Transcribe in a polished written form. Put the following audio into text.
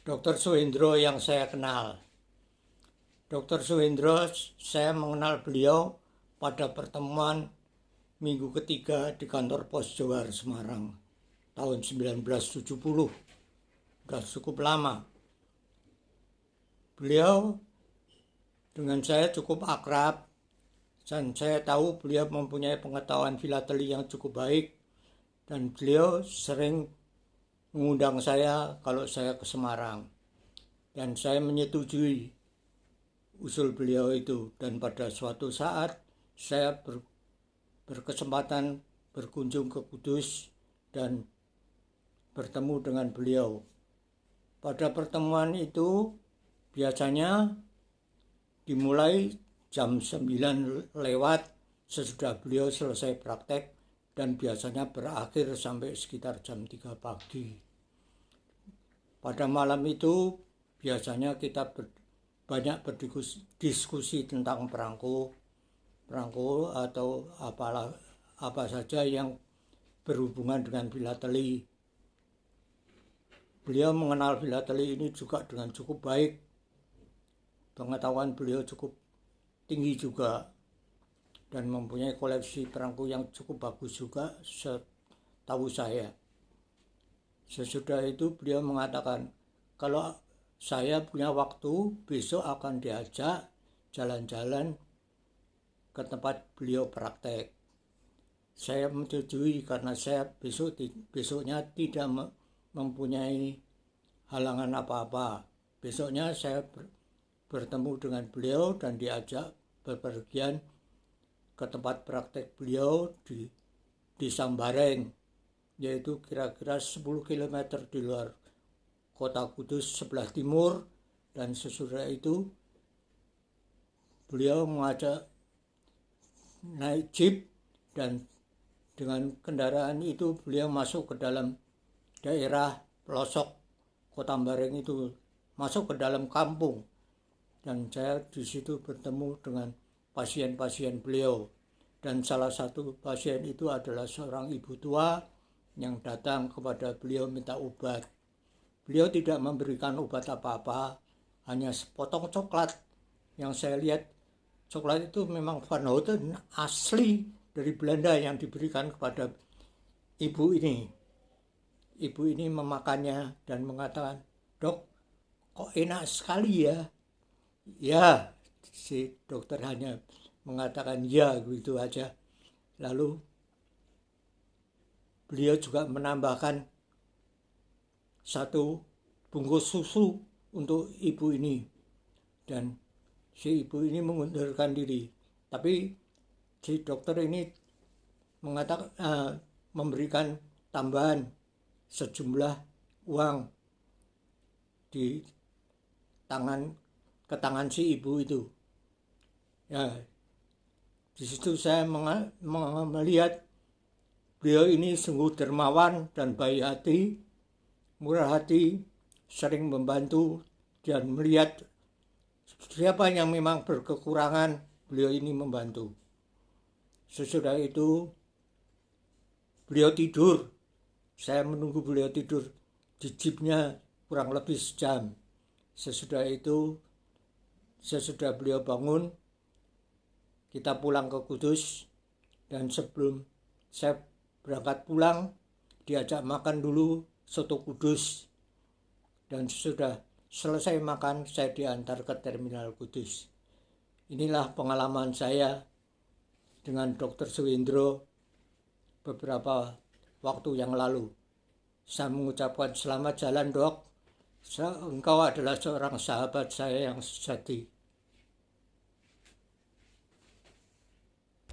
Dr. Suhendro yang saya kenal. Dr. Suhendro, saya mengenal beliau pada pertemuan minggu ketiga di kantor Pos Johar Semarang tahun 1970. Sudah cukup lama. Beliau dengan saya cukup akrab dan saya tahu beliau mempunyai pengetahuan filateli yang cukup baik dan beliau sering mengundang saya kalau saya ke Semarang. Dan saya menyetujui usul beliau itu, dan pada suatu saat saya berkesempatan berkunjung ke Kudus dan bertemu dengan beliau. Pada pertemuan itu biasanya dimulai jam 9 lewat sesudah beliau selesai praktek, dan biasanya berakhir sampai sekitar jam 3 pagi. Pada malam itu biasanya kita banyak berdiskusi tentang perangko atau apa saja yang berhubungan dengan filateli. Beliau mengenal filateli ini juga dengan cukup baik. Pengetahuan beliau cukup tinggi juga dan mempunyai koleksi perangko yang cukup bagus juga setahu saya. Sesudah itu beliau mengatakan, kalau saya punya waktu, besok akan diajak jalan-jalan ke tempat beliau praktek. Saya menyetujui karena saya besoknya tidak mempunyai halangan apa-apa. Besoknya saya bertemu dengan beliau dan diajak bepergian ke tempat praktek beliau di Sambareng, yaitu kira-kira 10 km di luar kota Kudus sebelah timur. Dan sesudah itu beliau mengajak naik jeep, dan dengan kendaraan itu beliau masuk ke dalam daerah pelosok kota Sambareng itu, masuk ke dalam kampung, dan saya di situ bertemu dengan pasien-pasien beliau. Dan salah satu pasien itu adalah seorang ibu tua yang datang kepada beliau minta obat. Beliau tidak memberikan obat apa-apa, hanya sepotong coklat. Yang saya lihat, coklat itu memang Van Houten asli dari Belanda yang diberikan kepada ibu ini. Ibu ini memakannya dan mengatakan, "Dok, kok enak sekali ya?" Ya, si dokter hanya mengatakan ya gitu aja. Lalu beliau juga menambahkan satu bungkus susu untuk ibu ini, dan si ibu ini mengundurkan diri. Tapi si dokter ini mengatakan memberikan tambahan sejumlah uang ke tangan si ibu itu. Ya, di situ saya melihat beliau ini sungguh dermawan dan baik hati, murah hati, sering membantu dan melihat siapa yang memang berkekurangan, beliau ini membantu. Sesudah itu beliau tidur. Saya menunggu beliau tidur di jeepnya kurang lebih sejam. Sesudah itu, sesudah beliau bangun, kita pulang ke Kudus, dan sebelum saya berangkat pulang, diajak makan dulu soto Kudus, dan sudah selesai makan saya diantar ke terminal Kudus. Inilah pengalaman saya dengan Dr. Suhendro beberapa waktu yang lalu. Saya mengucapkan selamat jalan, Dok. Engkau adalah seorang sahabat saya yang sejati.